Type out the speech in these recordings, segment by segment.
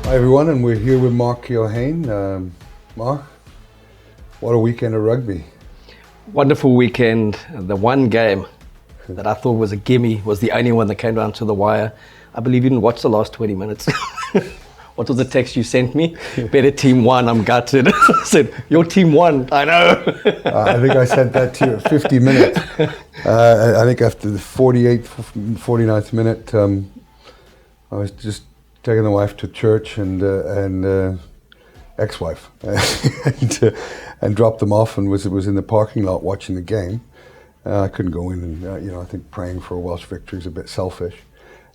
Hi everyone, and we're here with Mark Keohane. Mark, what a weekend of rugby. Wonderful weekend. The one game that I thought was a gimme was the only one that came down to the wire. I believe you didn't watch the last 20 minutes. What was the text you sent me? Better team won, I'm gutted. I said, your team won, I know. I think I sent that to you at 50 minutes. I think after the 49th minute, I was just taking the wife to church and ex-wife and dropped them off and was in the parking lot watching the game. I couldn't go in and, I think praying for a Welsh victory is a bit selfish.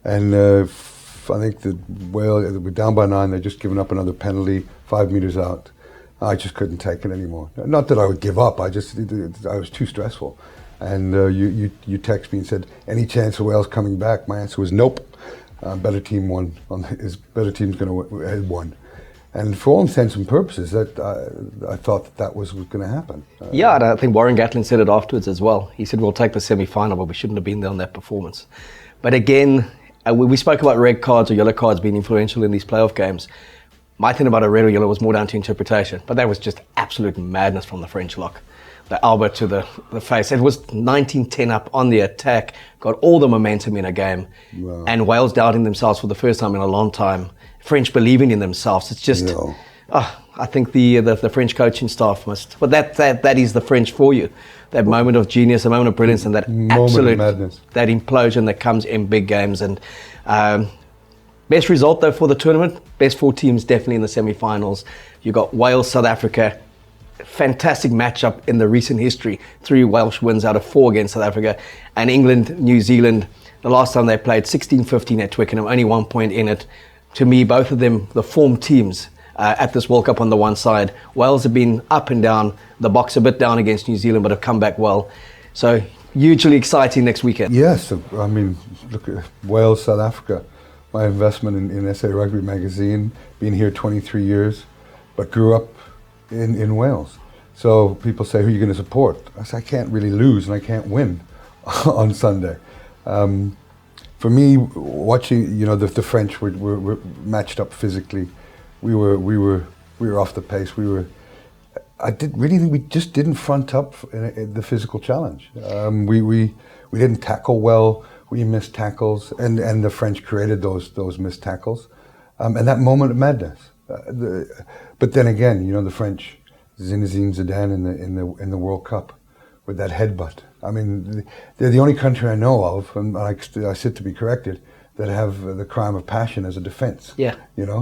And I think we're down by 9, they'd just given up another penalty, 5 meters out. I just couldn't take it anymore. Not that I would give up, I was too stressful. And you text me and said, any chance of Wales coming back? My answer was nope. Better team won. Better team's going to have won. And for all intents and purposes, I thought that was going to happen. Yeah, and I think Warren Gatland said it afterwards as well. He said, we'll take the semi-final, but we shouldn't have been there on that performance. But again, we spoke about red cards or yellow cards being influential in these playoff games. My thing about a red or yellow was more down to interpretation, but that was just absolute madness from the French lock. The elbow to the face. It was 19-10 up on the attack, got all the momentum in a game. Wow. And Wales doubting themselves for the first time in a long time. French believing in themselves. It's just, I think the French coaching staff must, but that is the French for you. That moment of genius, a moment of brilliance, and that absolute madness, that implosion that comes in big games. And best result though for the tournament, best 4 teams definitely in the semi-finals. You got Wales, South Africa. Fantastic matchup in the recent history. 3 Welsh wins out of 4 against South Africa. And England, New Zealand, the last time they played 16-15 at Twickenham, only 1 point in it. To me, both of them, the form teams at this World Cup on the one side. Wales have been up and down, the Boks a bit down against New Zealand, but have come back well. So hugely exciting next weekend. Yes, I mean, look at Wales, South Africa. My investment in SARugbymag magazine, been here 23 years, but grew up in Wales. So people say, who are you going to support? I say, I can't really lose and I can't win on Sunday. For me, watching, the French were matched up physically. We were off the pace. I really think we just didn't front up in the physical challenge. We didn't tackle well. We missed tackles, and the French created those missed tackles, and that moment of madness. But then again, the French, Zinedine Zidane in the World Cup with that headbutt. I mean, they're the only country I know of, and I sit to be corrected, that have the crime of passion as a defense. Yeah.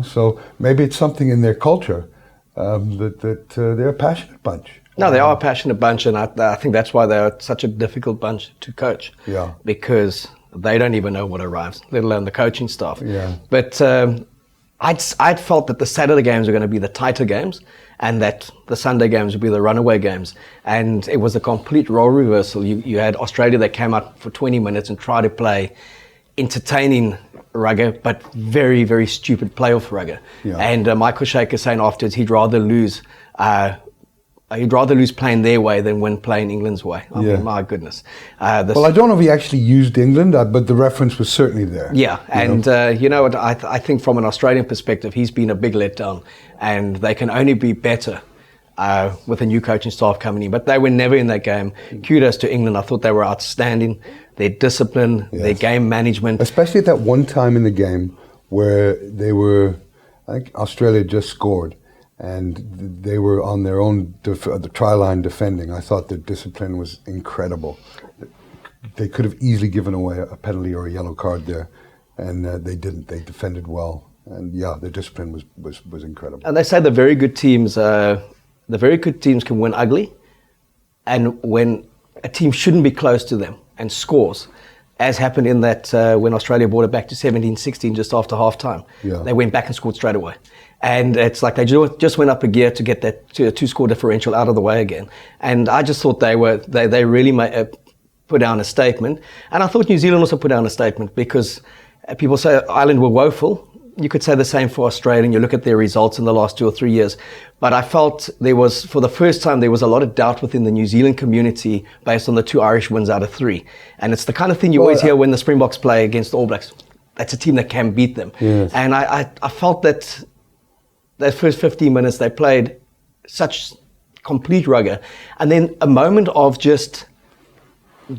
So maybe it's something in their culture that they're a passionate bunch. No, they are a passionate bunch, and I think that's why they're such a difficult bunch to coach. Yeah. Because they don't even know what arrives, let alone the coaching staff. Yeah. But I'd felt that the Saturday games were going to be the tighter games and that the Sunday games would be the runaway games. And it was a complete role reversal. You had Australia that came out for 20 minutes and tried to play entertaining rugby, but very, very stupid playoff rugby. Yeah. And Michael Shaker saying afterwards he'd rather lose playing their way than win playing England's way. I mean, my goodness. Well, I don't know if he actually used England, but the reference was certainly there. Yeah, and what? I think from an Australian perspective, he's been a big letdown, and they can only be better with a new coaching staff coming in. But they were never in that game. Kudos to England. I thought they were outstanding. Their discipline, their game management. Especially at that one time in the game where I think Australia just scored. And they were on their own, the try line defending. I thought their discipline was incredible. They could have easily given away a penalty or a yellow card there, and they didn't. They defended well, and their discipline was incredible. And they say the very good teams can win ugly, and when a team shouldn't be close to them and scores, as happened in that when Australia brought it back to 17-16 just after half-time. Yeah. They went back and scored straight away. And it's like they just went up a gear to get that 2-score differential out of the way again. And I just thought they really put down a statement. And I thought New Zealand also put down a statement because people say Ireland were woeful. You could say the same for Australia, and you look at their results in the last 2 or 3 years. But I felt for the first time, there was a lot of doubt within the New Zealand community based on the 2 Irish wins out of 3. And it's the kind of thing you always hear when the Springboks play against the All Blacks. That's a team that can beat them. Yes. And I felt that That first 15 minutes, they played such complete rugger. And then a moment of just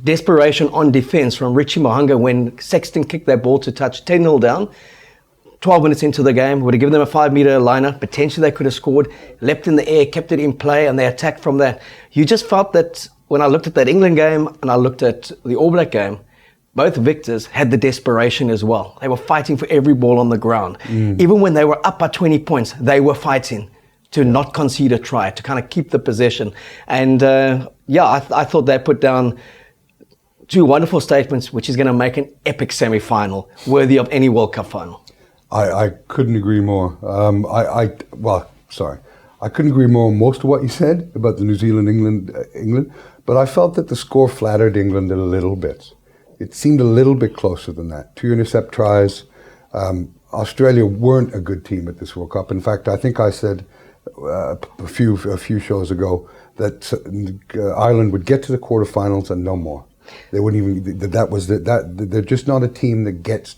desperation on defense from Richie Mohanga when Sexton kicked that ball to touch, 10-0 down. 12 minutes into the game, would have given them a 5-meter liner. Potentially they could have scored, leapt in the air, kept it in play, and they attacked from that. You just felt that when I looked at that England game and I looked at the All Black game, both victors had the desperation as well. They were fighting for every ball on the ground. Even when they were up by 20 points, they were fighting to not concede a try, to kind of keep the possession. And I thought they put down two wonderful statements, which is going to make an epic semi-final, worthy of any World Cup final. I couldn't agree more. I couldn't agree more on most of what you said about the New Zealand England, but I felt that the score flattered England a little bit. It seemed a little bit closer than that. 2 intercept tries. Australia weren't a good team at this World Cup. In fact, I think I said a few shows ago that Ireland would get to the quarterfinals and no more. They wouldn't even. They're just not a team that gets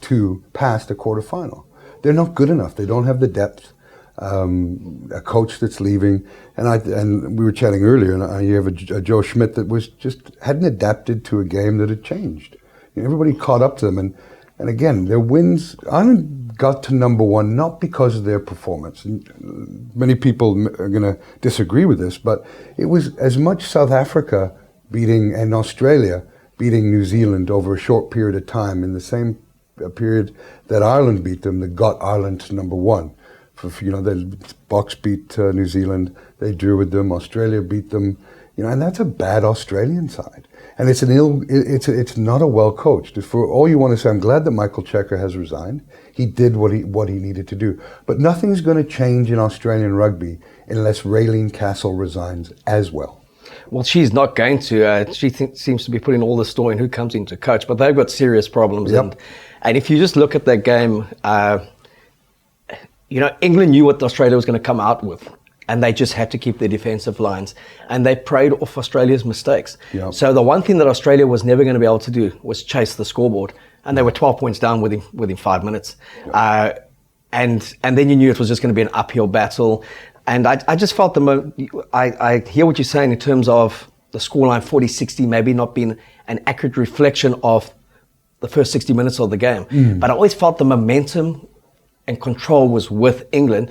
past the quarterfinal. They're not good enough. They don't have the depth. A coach that's leaving, and we were chatting earlier, and you have a Joe Schmidt that was just hadn't adapted to a game that had changed. Everybody caught up to them, and again, their wins. Ireland got to number one not because of their performance. And many people are going to disagree with this, but it was as much South Africa and Australia beating New Zealand over a short period of time in the same period that Ireland beat them that got Ireland to number one. The Boks beat New Zealand, they drew with them. Australia beat them, and that's a bad Australian side. And it's not a well coached. For all you want to say, I'm glad that Michael Cheika has resigned. He did what he needed to do. But nothing's going to change in Australian rugby unless Raylene Castle resigns as well. Well, she's not going to. She seems to be putting all the store in who comes in to coach, but they've got serious problems. Yep. And if you just look at that game, England knew what Australia was going to come out with, and they just had to keep their defensive lines, and they preyed off Australia's mistakes. Yep. So the one thing that Australia was never going to be able to do was chase the scoreboard, and they were 12 points down within 5 minutes. Yep. And then you knew it was just going to be an uphill battle. And I just felt I hear what you're saying in terms of the scoreline 40-60 maybe not being an accurate reflection of the first 60 minutes of the game. But I always felt the momentum and control was with England,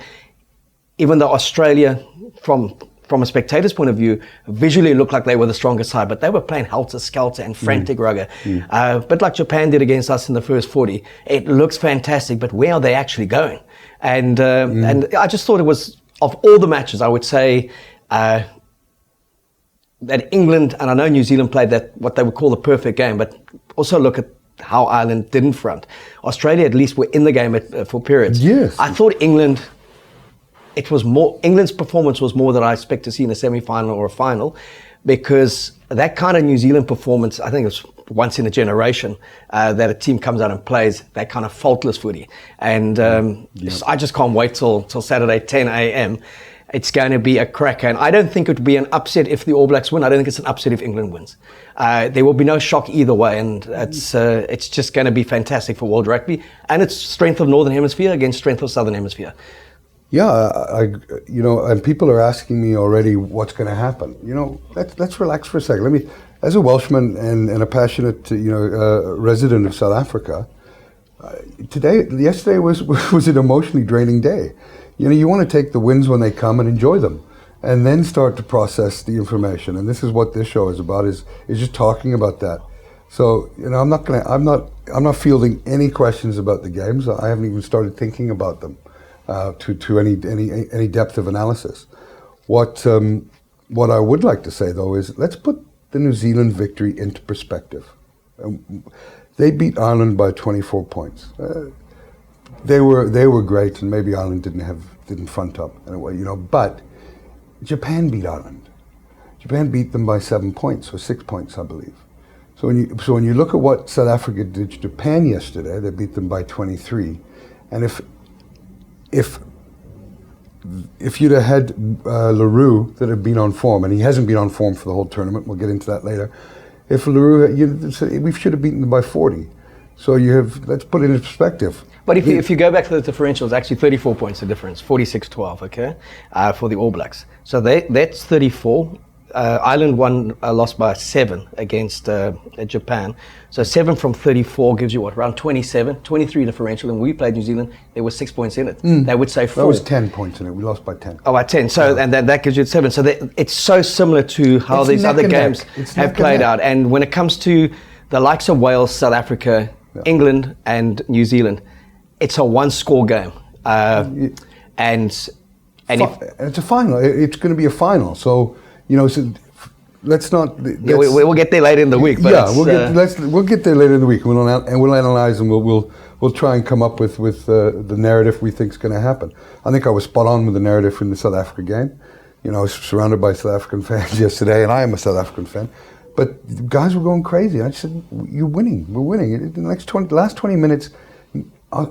even though Australia, from a spectator's point of view, visually looked like they were the strongest side, but they were playing helter-skelter and frantic rugger. But like Japan did against us in the first 40, it looks fantastic, but where are they actually going? And I just thought it was, of all the matches, I would say that England, and I know New Zealand played that, what they would call the perfect game, but also look at how Ireland didn't front. Australia at least were in the game for periods. Yes. I thought England's performance was more than I expect to see in a semi-final or a final, because that kind of New Zealand performance, I think it's once in a generation that a team comes out and plays that kind of faultless footy. And I just can't wait till Saturday, 10 a.m. It's going to be a cracker. And I don't think it would be an upset if the All Blacks win. I don't think it's an upset if England wins. There will be no shock either way. And it's just going to be fantastic for World Rugby. And it's strength of Northern Hemisphere against strength of Southern Hemisphere. Yeah, and people are asking me already what's going to happen. Let's relax for a second. As a Welshman and a passionate, resident of South Africa, yesterday was an emotionally draining day. You want to take the wins when they come and enjoy them, and then start to process the information. And this is what this show is about: is just talking about that. So I'm not fielding any questions about the games. I haven't even started thinking about them to any depth of analysis. What I would like to say though is, let's put the New Zealand victory into perspective. They beat Ireland by 24 points. They were great, and maybe Ireland didn't front up in a way, but Japan beat Ireland. Japan beat them by 7 points, or 6 points, I believe. So when you look at what South Africa did to Japan yesterday, they beat them by 23. And if you'd have had LaRue that had been on form, and he hasn't been on form for the whole tournament, we'll get into that later. If LaRue, we should have beaten them by 40. So let's put it in perspective. But if you go back to the differential, it's actually 34 points the difference, 46-12, okay, for the All Blacks. So that's 34. Ireland lost by 7 against Japan. So 7 from 34 gives you what, around 27, 23 differential. And we played New Zealand, there was 6 points in it. They would say 4. That was 10 points in it. We lost by 10. Oh, by 10. So, and that gives you 7. So it's so similar to how these other games have played out. And when it comes to the likes of Wales, South Africa, England, and New Zealand, it's a one-score game. And it's a final. It's going to be a final. So, so let's not. We'll get there later in the week. But we'll get there later in the week. We'll analyze and we'll try and come up with the narrative we think is going to happen. I think I was spot on with the narrative in the South Africa game. I was surrounded by South African fans yesterday, and I am a South African fan. But the guys were going crazy. I said, "You're winning. We're winning." In the last 20 minutes,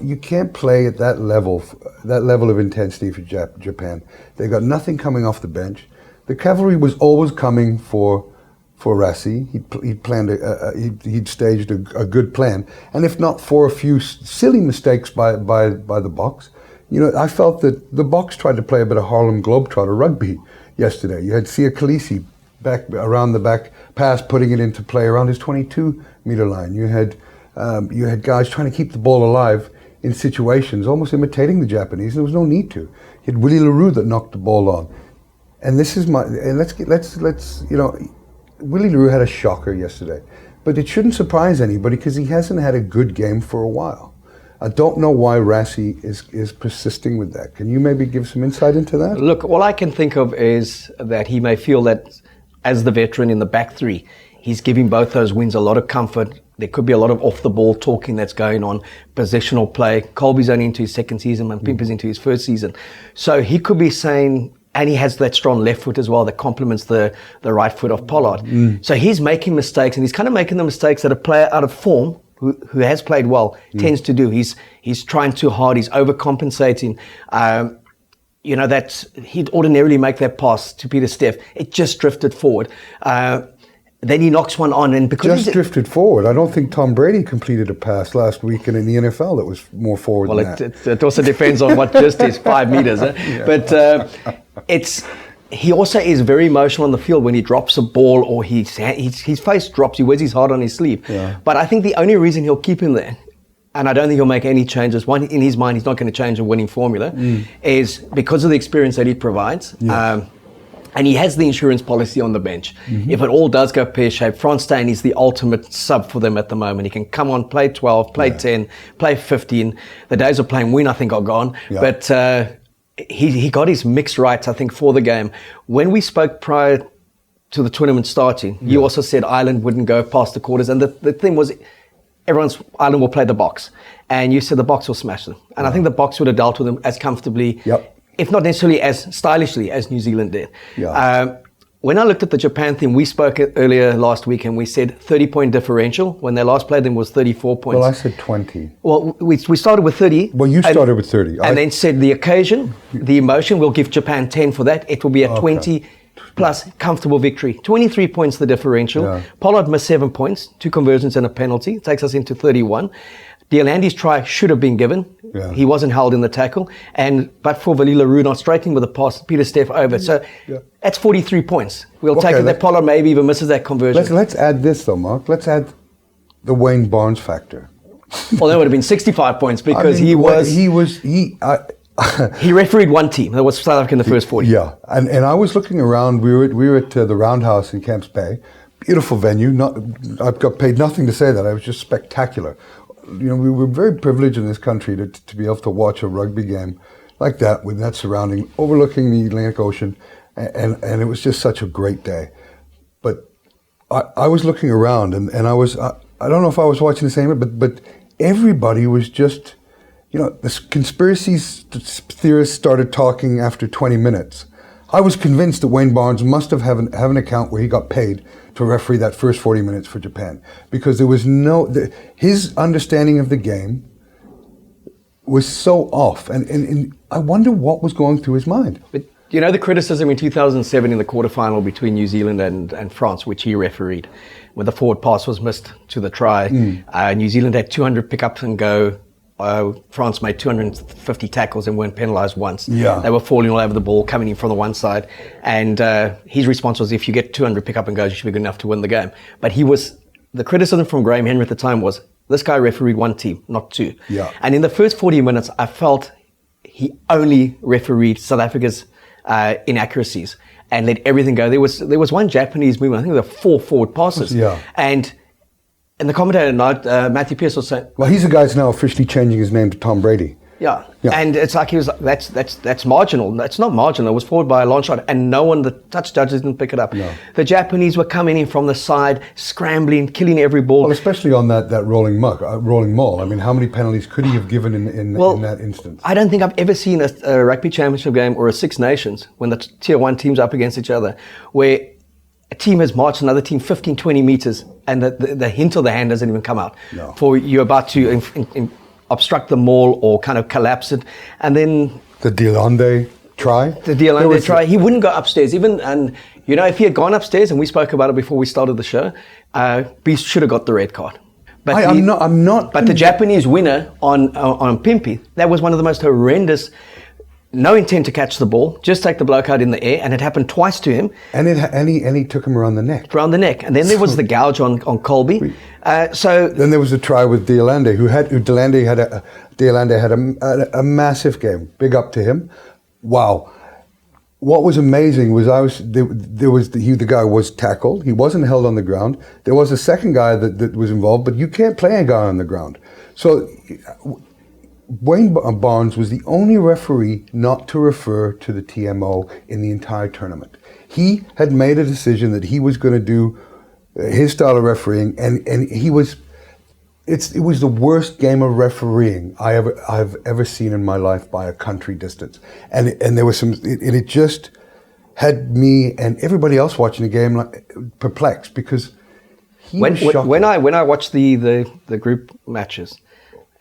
you can't play at that level of intensity for Japan. They got nothing coming off the bench. The cavalry was always coming for Rassie. He'd staged a good plan, and if not for a few silly mistakes by the Boks, I felt that the Boks tried to play a bit of Harlem Globetrotter rugby yesterday. You had Sia Khaleesi back around the back pass, putting it into play around his 22-meter line. You had guys trying to keep the ball alive in situations, almost imitating the Japanese. There was no need to. You had Willie LaRue that knocked the ball on. And this is Willie LaRue had a shocker yesterday, but it shouldn't surprise anybody because he hasn't had a good game for a while. I don't know why Rassie is persisting with that. Can you maybe give some insight into that? Look, all I can think of is that he may feel that as the veteran in the back three, he's giving both those wings a lot of comfort. There could be a lot of off-the-ball talking that's going on, positional play. Colby's only into his second season, and Pimper's into his first season. So he could be saying, and he has that strong left foot as well that complements the right foot of Pollard. So he's making mistakes, and he's kind of making the mistakes that a player out of form, who has played well, tends to do. He's trying too hard, he's overcompensating. That he'd ordinarily make that pass to Peter Steff. It just drifted forward. Then he knocks one on, and because drifted forward. I don't think Tom Brady completed a pass last weekend in the NFL that was more forward than that. It also depends on what just is 5 meters. Yeah. But he also is very emotional on the field when he drops a ball or his face drops. He wears his heart on his sleeve. Yeah. But I think the only reason he'll keep him there, and I don't think he'll make any changes, one, in his mind he's not going to change a winning formula, is because of the experience that he provides. Yeah. And he has the insurance policy on the bench. If it all does go pear-shaped, Frans Steyn is the ultimate sub for them at the moment. He can come on, play 12, play 10, play 15. The days of playing win, I think, are gone. Yeah. But he got his mix right, I think, for the game. When we spoke prior to the tournament starting, you also said Ireland wouldn't go past the quarters. And the thing was, Ireland will play the Boks. And you said the Boks will smash them. And I think the Boks would have dealt with them as comfortably, if not necessarily as stylishly as New Zealand did. Yeah. When I looked at the Japan team, we spoke earlier last week and we said 30-point differential. When they last played them was 34 points. Well, I said 20. Well, we started with 30. Well, you started with 30. And then said the occasion, the emotion, we'll give Japan 10 for that. It will be a 20 plus comfortable victory. 23 points the differential. Yeah. Pollard missed 7 points, 2 conversions and a penalty. Takes us into 31. Delandy's try should have been given. Yeah. He wasn't held in the tackle. But for Willie LaRue not straightening with a pass, Peter Steff over. So that's 43 points. We'll take it that Pollard maybe even misses that conversion. Let's add this though, Mark. Let's add the Wayne Barnes factor. Well, that would have been 65 points because he refereed one team. That was South Africa in the first 40. Yeah, and I was looking around. We were at the Roundhouse in Camps Bay. Beautiful venue. I've got paid nothing to say that. It was just spectacular. We were very privileged in this country to be able to watch a rugby game like that with that surrounding, overlooking the Atlantic Ocean, and it was just such a great day. But I was looking around, and I don't know if I was watching the same, but everybody was just, the conspiracy theorists started talking after 20 minutes. I was convinced that Wayne Barnes must have an account where he got paid to referee that first 40 minutes for Japan, because there was his understanding of the game was so off, and I wonder what was going through his mind. But You know the criticism in 2007 in the quarterfinal between New Zealand and France, which he refereed, when the forward pass was missed to the try. New Zealand had 200 pick-up and go. France made 250 tackles and weren't penalised once. Yeah. They were falling all over the ball, coming in from the one side. And his response was, if you get 200 pick-up and goes, you should be good enough to win the game. But the criticism from Graham Henry at the time was, this guy refereed one team, not two. Yeah. And in the first 40 minutes, I felt he only refereed South Africa's inaccuracies and let everything go. There was one Japanese movement, I think there were 4 forward passes. Yeah. And the commentator, Matthew Pearce, was saying, Well, he's the guy's now officially changing his name to Tom Brady. yeah. Yeah. And it's like he was like, that's marginal. That's not marginal. It was forward by a long shot, and the touch judges didn't pick it up. No. The Japanese were coming in from the side, scrambling, killing every ball. Well, especially on that rolling maul. I mean, how many penalties could he have given in that instance? I don't think I've ever seen a rugby championship game or a Six Nations when the tier 1 teams up against each other, where a team has marched another team 15, 20 meters, and the hint of the hand doesn't even come out. No. For you're about to obstruct the maul or kind of collapse it, and then The Delonde try? try. He wouldn't go upstairs. And if he had gone upstairs, and we spoke about it before we started the show, Beast should have got the red card. But I'm not. But the Japanese winner on Pimpy, that was one of the most horrendous. No intent to catch the ball, just take the bloke out in the air, and it happened twice to him. And he took him around the neck. And then there was the gouge on Colby. Then there was a try with Delonde, Delonde had a massive game. Big up to him. Wow. What was amazing was the guy was tackled. He wasn't held on the ground. There was a second guy that was involved, but you can't play a guy on the ground. So Wayne Barnes was the only referee not to refer to the TMO in the entire tournament. He had made a decision that he was going to do his style of refereeing, and it was the worst game of refereeing I've ever seen in my life by a country distance. And there was it just had me and everybody else watching the game perplexed, because when I watched the group matches.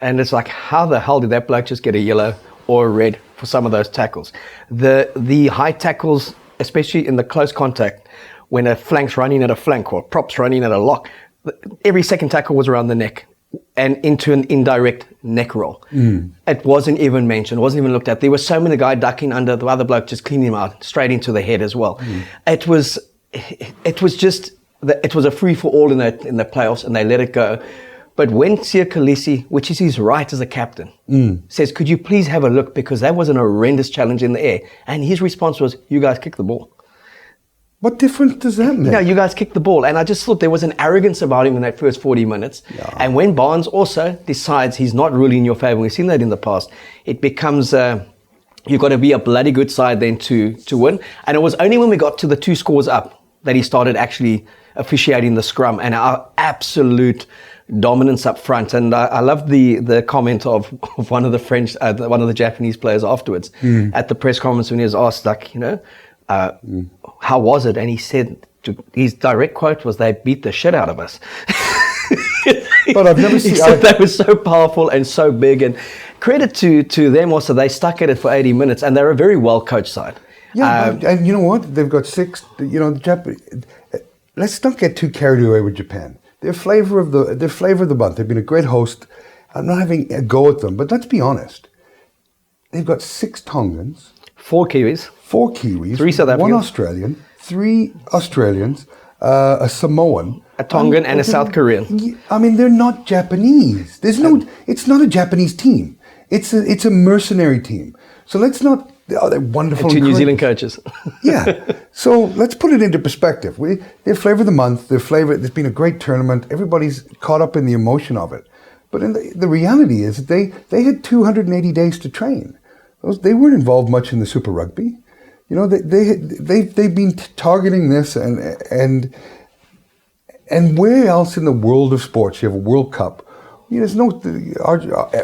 And it's like, how the hell did that bloke just get a yellow or a red for some of those tackles? The high tackles, especially in the close contact, when a flank's running at a flank or a prop's running at a lock, every second tackle was around the neck and into an indirect neck roll. It wasn't even mentioned, wasn't even looked at. There was so many guys ducking under, the other bloke just cleaning him out straight into the head as well. It was a free for all in the playoffs, and they let it go. But when Siya Kolisi, which is his right as a captain, says, could you please have a look, because that was an horrendous challenge in the air. And his response was, you guys kick the ball. What difference does that make? No, you guys kicked the ball. And I just thought there was an arrogance about him in that first 40 minutes. Yeah. And when Barnes also decides he's not really in your favour, we've seen that in the past, it becomes, you've got to be a bloody good side then to win. And it was only when we got to the 2 scores up that he started actually officiating the scrum and our absolute dominance up front. And I love the comment of one of the French, one of the Japanese players afterwards at the press conference when he was asked, how was it? And he said, his direct quote was, they beat the shit out of us. But I've never seen... That was so powerful and so big. And credit to them also, they stuck at it for 80 minutes, and they're a very well-coached side. Yeah, and you know what? They've got 6, let's not get too carried away with Japan. They're flavor of the month. They've been a great host. I'm not having a go at them, but let's be honest. They've got 6 Tongans, 4 Kiwis, 3 South Africans, 1 Australian, 3 Australians, a Samoan, a Tongan, and a South Korean. I mean, they're not Japanese. It's not a Japanese team. It's a mercenary team. So let's not. They're wonderful. And 2 New Zealand coaches. Yeah. So let's put it into perspective. They're flavor of the month. There's been a great tournament. Everybody's caught up in the emotion of it. But the reality is that they had 280 days to train. They weren't involved much in the Super Rugby. They've been targeting this and where else in the world of sports you have a World Cup? There's no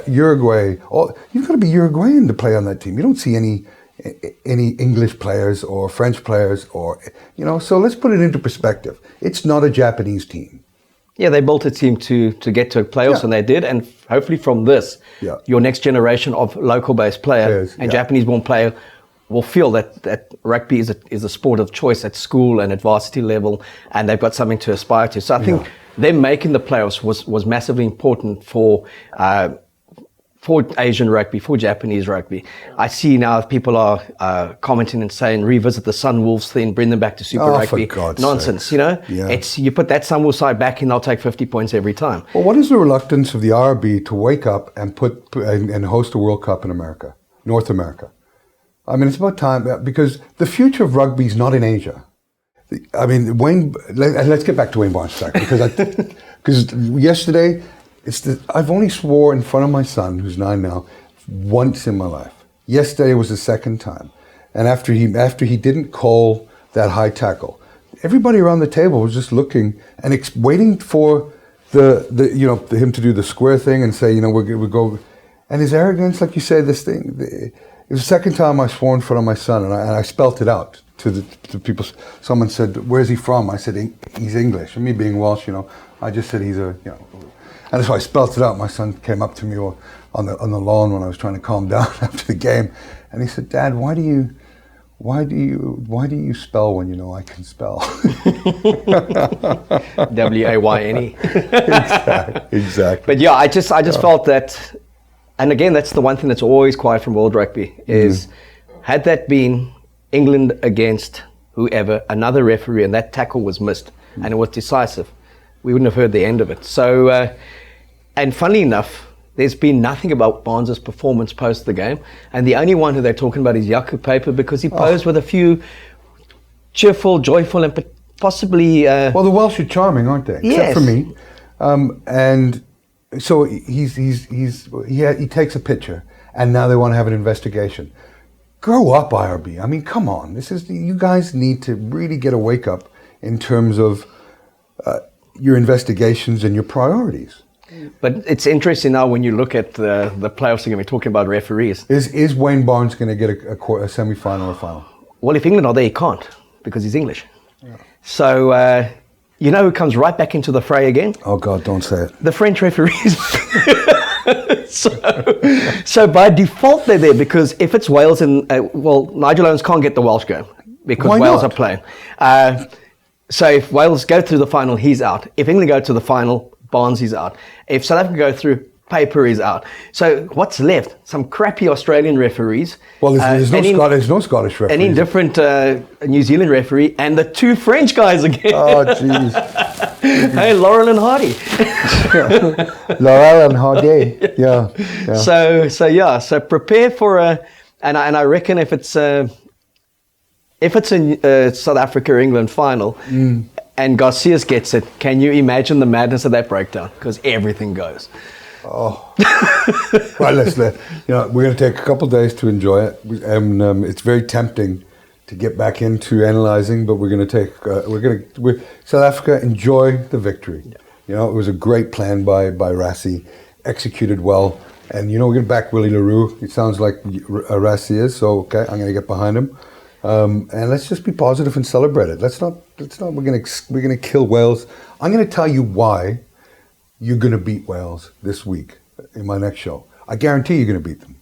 Uruguay. You've got to be Uruguayan to play on that team. You don't see any English players or French players So let's put it into perspective. It's not a Japanese team. Yeah, they built a team to get to playoffs, and they did. And hopefully from this, your next generation of local-based players and Japanese-born player will feel that rugby is a sport of choice at school and at varsity level, and they've got something to aspire to. So I think them making the playoffs was massively important for Asian rugby, for Japanese rugby. I see now people are commenting and saying, revisit the Sunwolves thing, bring them back to Super Rugby. For God's Nonsense, sakes. you know? Yeah. It's you put that Sunwolves side back in, they'll take 50 points every time. Well, what is the reluctance of the RB to wake up and and host a World Cup in America, North America? I mean, it's about time, because the future of rugby is not in Asia. I mean, let's get back to Wayne Barnes because yesterday, I've only swore in front of my son, who's 9 now, once in my life. Yesterday was the second time. And after he didn't call that high tackle, everybody around the table was just looking and waiting for him to do the square thing and say, we'll go. And his arrogance, like you say, this thing, it was the second time I swore in front of my son, and I spelt it out to people. Someone said, "Where's he from?" I said, "He's English." And me being Welsh, I just said he's and so I spelt it out. My son came up to me on the lawn when I was trying to calm down after the game, and he said, "Dad, why do you spell when you know I can spell?" W-A-Y-N-E. Exactly. But yeah, I just felt that, and again, that's the one thing that's always quiet from World Rugby is, had that been England against whoever, another referee, and that tackle was missed, and it was decisive, we wouldn't have heard the end of it. So, and funnily enough, there's been nothing about Barnes' performance post the game, and the only one who they're talking about is Jaco Paper, because he posed with a few cheerful, joyful, and possibly... well, the Welsh are charming, aren't they? Yes. Except for me. And so he takes a picture, and now they want to have an investigation. Grow up, IRB. I mean, come on. You guys need to really get a wake up in terms of your investigations and your priorities. But it's interesting now when you look at the playoffs again, we're talking about referees. Is Wayne Barnes going to get a semi-final or final? Well, if England are there, he can't, because he's English. Yeah. So, who comes right back into the fray again? Oh, God, don't say it. The French referees. So by default, they're there, because if it's Wales and, Nigel Owens can't get the Welsh game because Why Wales not? are playing. So if Wales go through the final, he's out. If England go to the final, Barnes is out. If South Africa go through, Paper is out. So what's left? Some crappy Australian referees. Well, there's no Scottish referees. An indifferent New Zealand referee, and the 2 French guys again. Oh, jeez. Hey, Laurel and Hardy. Laurel and Hardy. Yeah. So prepare for and I reckon if it's a South Africa England final, and Garcias gets it, can you imagine the madness of that breakdown? Because everything goes. Oh, well, we're going to take a couple of days to enjoy it, and it's very tempting to get back into analyzing, but we're going to South Africa enjoy the victory. Yeah. It was a great plan by Rassie, executed well, and we're going to back Willie LaRue. It sounds like Rassie is, so okay, I'm going to get behind him, and let's just be positive and celebrate it. We're going to kill Wales. I'm going to tell you why you're going to beat Wales this week in my next show. I guarantee you're going to beat them.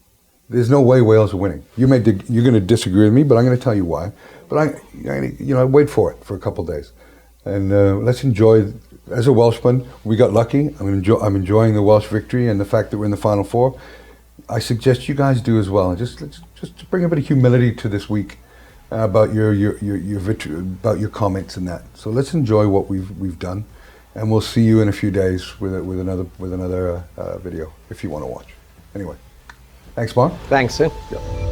There's no way Wales are winning. You're going to disagree with me, but I'm going to tell you why. But I wait for it for a couple of days, and let's enjoy. As a Welshman, we got lucky. I'm enjoying the Welsh victory and the fact that we're in the Final Four. I suggest you guys do as well. Just bring a bit of humility to this week about your victory, about your comments and that. So let's enjoy what we've done. And we'll see you in a few days with another video if you want to watch. Anyway, thanks, Mark. Thanks, sir. Yeah.